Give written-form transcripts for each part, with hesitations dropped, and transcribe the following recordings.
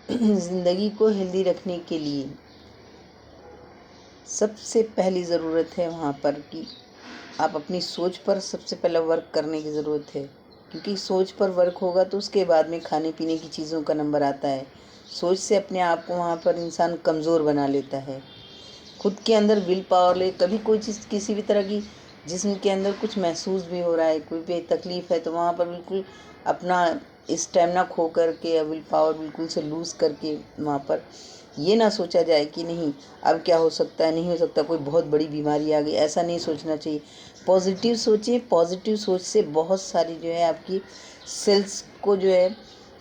ज़िंदगी को हेल्दी रखने के लिए सबसे पहली ज़रूरत है वहाँ पर कि आप अपनी सोच पर सबसे पहले वर्क करने की ज़रूरत है, क्योंकि सोच पर वर्क होगा तो उसके बाद में खाने पीने की चीज़ों का नंबर आता है। सोच से अपने आप को वहाँ पर इंसान कमज़ोर बना लेता है। खुद के अंदर विल पावर ले, कभी कोई चीज़ किसी भी तरह की जिस्म के अंदर कुछ महसूस भी हो रहा है, कोई भी तकलीफ़ है, तो वहाँ पर बिल्कुल अपना स्टेमिना खो करके या विल पावर बिल्कुल से लूज़ करके वहाँ पर ये ना सोचा जाए कि नहीं अब क्या हो सकता है, नहीं हो सकता, कोई बहुत बड़ी बीमारी आ गई, ऐसा नहीं सोचना चाहिए। पॉजिटिव सोचिए। पॉजिटिव सोच से बहुत सारी जो है आपकी सेल्स को जो है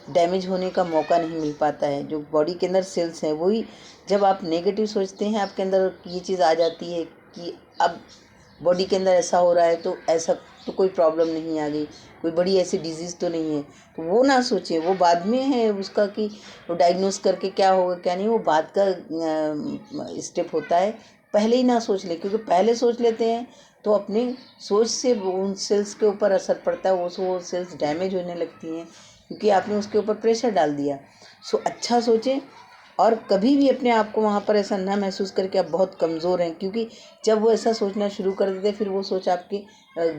डैमेज होने का मौका नहीं मिल पाता है। जो बॉडी के अंदर सेल्स हैं वही, जब आप नेगेटिव सोचते हैं आपके अंदर ये चीज़ आ जाती है कि अब बॉडी के अंदर ऐसा हो रहा है तो ऐसा तो कोई प्रॉब्लम नहीं आ गई, कोई बड़ी ऐसी डिजीज़ तो नहीं है, तो वो ना सोचें। वो बाद में है उसका कि वो डायग्नोस करके क्या होगा क्या नहीं, वो बाद का स्टेप होता है। पहले ही ना सोच लें, क्योंकि पहले सोच लेते हैं तो अपनी सोच से उन सेल्स के ऊपर असर पड़ता है, वो सेल्स डैमेज होने लगती हैं क्योंकि आपने उसके ऊपर प्रेशर डाल दिया। सो अच्छा सोचें और कभी भी अपने आप को वहाँ पर ऐसा ना महसूस करके आप बहुत कमज़ोर हैं, क्योंकि जब वो ऐसा सोचना शुरू कर देते हैं फिर वो सोच आपके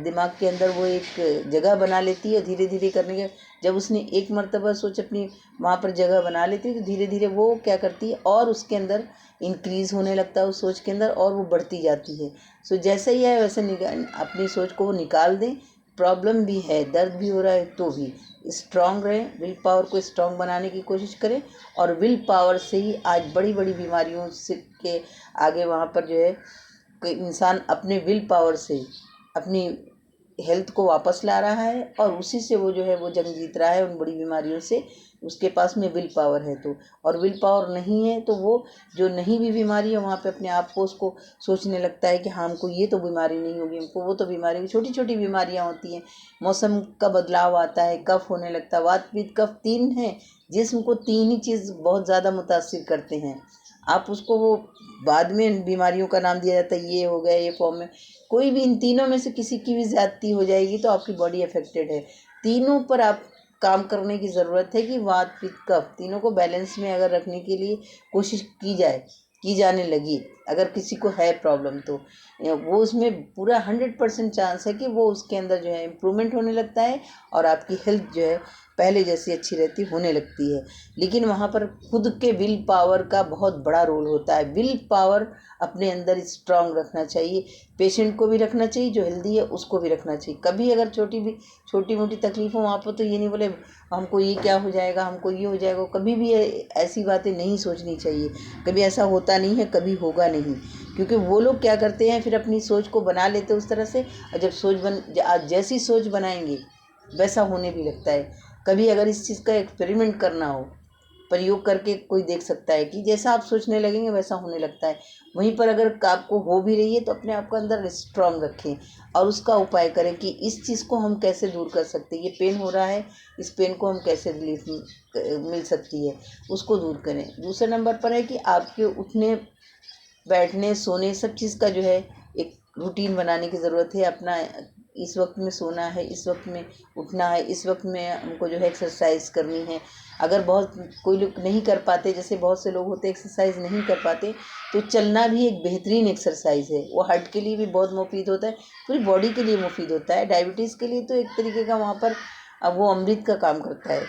दिमाग के अंदर वो एक जगह बना लेती है। धीरे धीरे करने के जब उसने एक मर्तबा सोच अपनी वहाँ पर जगह बना लेती है तो धीरे धीरे वो क्या करती है और उसके अंदर इंक्रीज़ होने लगता है उस सोच के अंदर और वो बढ़ती जाती है। सो जैसा ही है वैसे अपनी सोच को वो निकाल दें। प्रॉब्लम भी है, दर्द भी हो रहा है तो भी स्ट्रांग रहें, विल पावर को स्ट्रांग बनाने की कोशिश करें और विल पावर से ही आज बड़ी बड़ी बीमारियों से के आगे वहाँ पर जो है कि इंसान अपने विल पावर से अपनी हेल्थ को वापस ला रहा है और उसी से वो जो है वो जंग जीत रहा है उन बड़ी बीमारियों से। उसके पास में विल पावर है तो, और विल पावर नहीं है तो वो जो नहीं भी बीमारी है वहाँ पे अपने आप को उसको सोचने लगता है कि हाँ हमको ये तो बीमारी नहीं होगी, हमको वो तो बीमारी होगी। छोटी छोटी बीमारियाँ होती हैं, मौसम का बदलाव आता है, कफ होने लगता है। वात पित्त कफ तीन हैं, जिस्म को तीन ही चीज़ बहुत ज़्यादा मुतासिर करते हैं। आप उसको वो बाद में बीमारियों का नाम दिया जाता है, ये हो गया ये फॉर्म में, कोई भी इन तीनों में से किसी की भी ज़्यादती हो जाएगी तो आपकी बॉडी अफेक्टेड है। तीनों पर आप काम करने की ज़रूरत है कि वात पित्त कफ तीनों को बैलेंस में अगर रखने के लिए कोशिश की जाए, की जाने लगी। अगर किसी को है प्रॉब्लम तो वो उसमें पूरा 100% चांस है कि वो उसके अंदर जो है इम्प्रूवमेंट होने लगता है और आपकी हेल्थ जो है पहले जैसी अच्छी रहती होने लगती है। लेकिन वहाँ पर खुद के विल पावर का बहुत बड़ा रोल होता है। विल पावर अपने अंदर स्ट्रांग रखना चाहिए, पेशेंट को भी रखना चाहिए, जो हेल्दी है उसको भी रखना चाहिए। कभी अगर छोटी मोटी तकलीफ हो वहाँ पर तो ये नहीं बोले हमको ये क्या हो जाएगा, हमको ये हो जाएगा, कभी भी ऐसी बातें नहीं सोचनी चाहिए। कभी ऐसा होता नहीं है, कभी होगा नहीं, क्योंकि वो लोग क्या करते हैं फिर अपनी सोच को बना लेते हैं उस तरह से, और जब जैसी सोच बनाएंगे वैसा होने भी लगता है। कभी अगर इस चीज़ का एक्सपेरिमेंट करना हो, प्रयोग करके कोई देख सकता है कि जैसा आप सोचने लगेंगे वैसा होने लगता है। वहीं पर अगर आपको हो भी रही है तो अपने आप को अंदर स्ट्रांग रखें और उसका उपाय करें कि इस चीज़ को हम कैसे दूर कर सकते हैं। ये पेन हो रहा है, इस पेन को हम कैसे रिलीफ मिल सकती है, उसको दूर करें। दूसरे नंबर पर है कि आपके उठने बैठने सोने सब चीज़ का जो है एक रूटीन बनाने की ज़रूरत है। अपना इस वक्त में सोना है, इस वक्त में उठना है, इस वक्त में हमको जो है एक्सरसाइज करनी है। अगर बहुत कोई लोग नहीं कर पाते, जैसे बहुत से लोग होते एक्सरसाइज नहीं कर पाते, तो चलना भी एक बेहतरीन एक्सरसाइज है। वो हार्ट के लिए भी बहुत मुफीद होता है, पूरी बॉडी के लिए मुफीद होता है। डायबिटीज़ के लिए तो एक तरीके का वहाँ पर अब वो अमृत का काम करता है।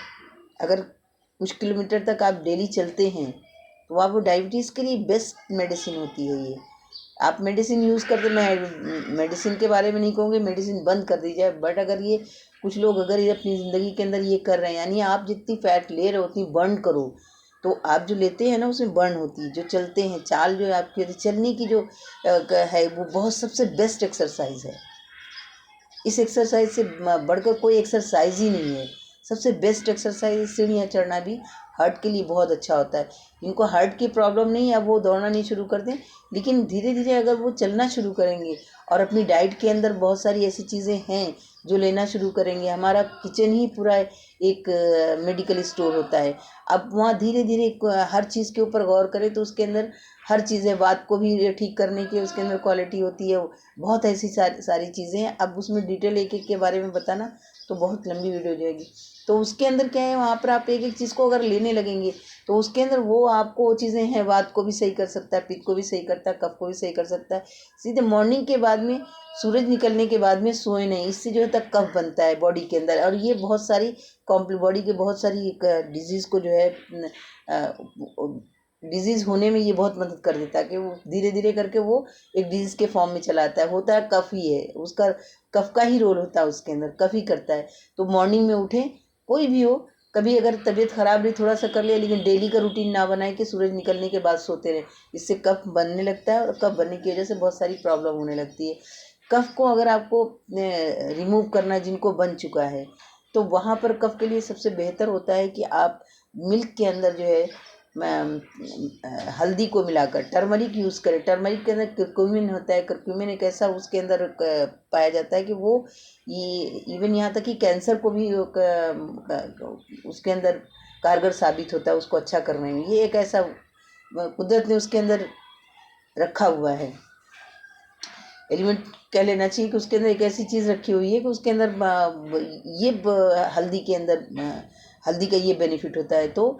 अगर कुछ किलोमीटर तक आप डेली चलते हैं तो आप वो डायबिटीज़ के लिए बेस्ट मेडिसिन होती है। ये आप मेडिसिन यूज़ करते, मैं मेडिसिन के बारे में नहीं कहूँगी मेडिसिन बंद कर दी जाए, बट अगर ये कुछ लोग अगर ये अपनी ज़िंदगी के अंदर ये कर रहे हैं, यानी आप जितनी फ़ैट ले रहे हो उतनी बर्न करो, तो आप जो लेते हैं ना उसमें बर्न होती है। जो चलते हैं चाल जो है आपकी चलने की जो है वो बहुत सबसे बेस्ट एक्सरसाइज है। इस एक्सरसाइज से बढ़कर कोई एक्सरसाइज ही नहीं है। सबसे बेस्ट एक्सरसाइज सीढ़ियाँ चढ़ना भी हार्ट के लिए बहुत अच्छा होता है। जिनको हार्ट की प्रॉब्लम नहीं है अब वो दौड़ना नहीं शुरू कर दें, लेकिन धीरे धीरे अगर वो चलना शुरू करेंगे और अपनी डाइट के अंदर बहुत सारी ऐसी चीज़ें हैं जो लेना शुरू करेंगे। हमारा किचन ही पूरा एक मेडिकल स्टोर होता है। अब वहाँ धीरे धीरे हर चीज़ के ऊपर गौर करें तो उसके अंदर हर चीज़ें, बात को भी ठीक करने की उसके अंदर क्वालिटी होती है। बहुत ऐसी सारी चीज़ें हैं। अब उसमें डिटेल एक एक के बारे में बताना तो बहुत लंबी वीडियो हो जाएगी। तो उसके अंदर क्या है, वहाँ पर आप एक एक चीज़ को अगर लेने लगेंगे तो उसके अंदर वो आपको वो चीज़ें हैं, वात को भी सही कर सकता है, पित्त को भी सही करता है, कफ को भी सही कर सकता है। सीधे मॉर्निंग के बाद में, सूरज निकलने के बाद में सोए नहीं, इससे जो है तक कफ बनता है बॉडी के अंदर, और ये बहुत सारी बॉडी के बहुत सारी डिजीज़ को जो है डिजीज़ होने में ये बहुत मदद कर देता है कि वो धीरे धीरे करके वो एक डिजीज़ के फॉर्म में चला आता है। होता है कफ ही है उसका, कफ का ही रोल होता है उसके अंदर, कफ ही करता है। तो मॉर्निंग में उठें, कोई भी हो, कभी अगर तबीयत खराब रही थोड़ा सा कर लिया, लेकिन डेली का रूटीन ना बनाए कि सूरज निकलने के बाद सोते रहे। इससे कफ बनने लगता है और कफ बनने की वजह से बहुत सारी प्रॉब्लम होने लगती है। कफ को अगर आपको रिमूव करना है, जिनको बन चुका है, तो वहाँ पर कफ के लिए सबसे बेहतर होता है कि आप मिल्क के अंदर जो है हल्दी को मिलाकर टर्मरिक यूज़ करें। टर्मरिक के अंदर करक्यूमिन होता है, करक्यूमिन एक ऐसा उसके अंदर पाया जाता है कि वो ये इवन यहाँ तक कि कैंसर को भी उसके अंदर कारगर साबित होता है, उसको अच्छा करने में। ये एक ऐसा कुदरत ने उसके अंदर रखा हुआ है, एलिमेंट कह लेना चाहिए कि उसके अंदर एक ऐसी चीज़ रखी हुई है कि उसके अंदर ये हल्दी के अंदर हल्दी का ये बेनिफिट होता है। तो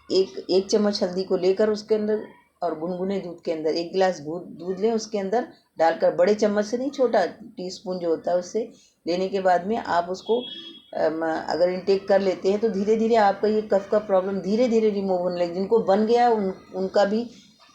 एक चम्मच हल्दी को लेकर उसके अंदर, और गुनगुने दूध के अंदर 1 गिलास दूध लें, उसके अंदर डालकर, बड़े चम्मच से नहीं, छोटा टीस्पून जो होता है उससे लेने के बाद में आप उसको अगर इनटेक कर लेते हैं तो धीरे धीरे आपका ये कफ का प्रॉब्लम धीरे धीरे रिमूव होने लगे। जिनको बन गया उनका भी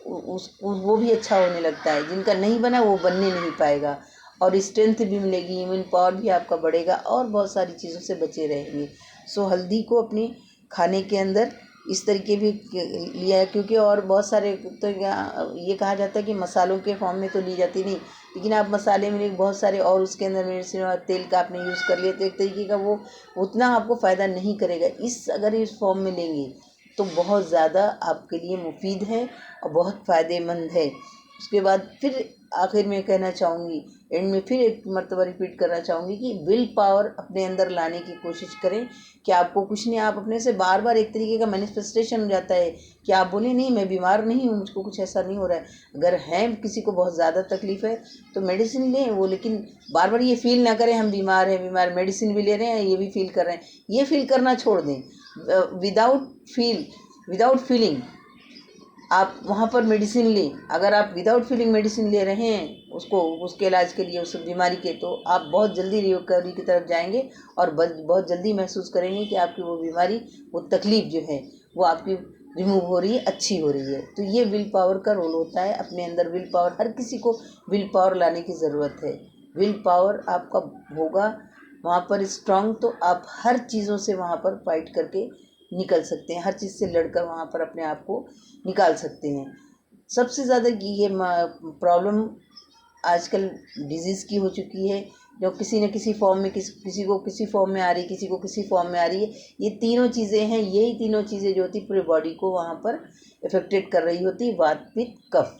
वो भी अच्छा होने लगता है, जिनका नहीं बना वो बनने नहीं पाएगा, और स्ट्रेंथ भी मिलेगी, इम्यून पावर भी आपका बढ़ेगा, और बहुत सारी चीज़ों से बचे रहेंगे। सो हल्दी को अपने खाने के अंदर इस तरीके भी लिया है, क्योंकि और बहुत सारे तो ये कहा जाता है कि मसालों के फॉर्म में तो ली जाती नहीं, लेकिन आप मसाले में बहुत सारे और उसके अंदर मेडिसिन और तेल का आपने यूज़ कर लिया तो एक तरीके का वो उतना आपको फ़ायदा नहीं करेगा। अगर इस फॉर्म में लेंगे तो बहुत ज़्यादा आपके लिए मुफीद है और बहुत फ़ायदेमंद है। उसके बाद फिर आखिर में कहना चाहूँगी, एंड में फिर एक मर्तबा रिपीट करना चाहूँगी कि विल पावर अपने अंदर लाने की कोशिश करें कि आपको कुछ नहीं, आप अपने से बार बार एक तरीके का मैनिफेस्टेशन हो जाता है कि आप बोले नहीं मैं बीमार नहीं हूँ, मुझको कुछ ऐसा नहीं हो रहा है। अगर है किसी को बहुत ज़्यादा तकलीफ़ है तो मेडिसिन लें वो, लेकिन बार बार ये फील ना करें हम बीमार हैं, मेडिसिन भी ले रहे हैं, ये भी फील कर रहे हैं, ये फील करना छोड़ दें। विदाउट फीलिंग आप वहाँ पर मेडिसिन लें। अगर आप विदाउट फीलिंग मेडिसिन ले रहे हैं उसके इलाज के लिए, उस बीमारी के, तो आप बहुत जल्दी रिकवरी की तरफ जाएंगे और बहुत जल्दी महसूस करेंगे कि आपकी वो बीमारी, वो तकलीफ़ जो है वो आपकी रिमूव हो रही है, अच्छी हो रही है। तो ये विल पावर का रोल होता है अपने अंदर। विल पावर, हर किसी को विल पावर लाने की ज़रूरत है। विल पावर आपका होगा वहाँ पर स्ट्रांग, तो आप हर चीज़ों से वहाँ पर फाइट करके निकल सकते हैं, हर चीज़ से लड़कर वहाँ पर अपने आप को निकाल सकते हैं। सबसे ज़्यादा ये प्रॉब्लम आजकल डिजीज़ की हो चुकी है, जो किसी न किसी फॉर्म में, किसी को किसी फॉर्म में आ रही है, किसी को किसी फॉर्म में आ रही है। ये तीनों चीज़ें हैं, यही तीनों चीज़ें जो होती पूरी बॉडी को वहाँ पर इफेक्टेड कर रही होती, वात, पित्त, कफ।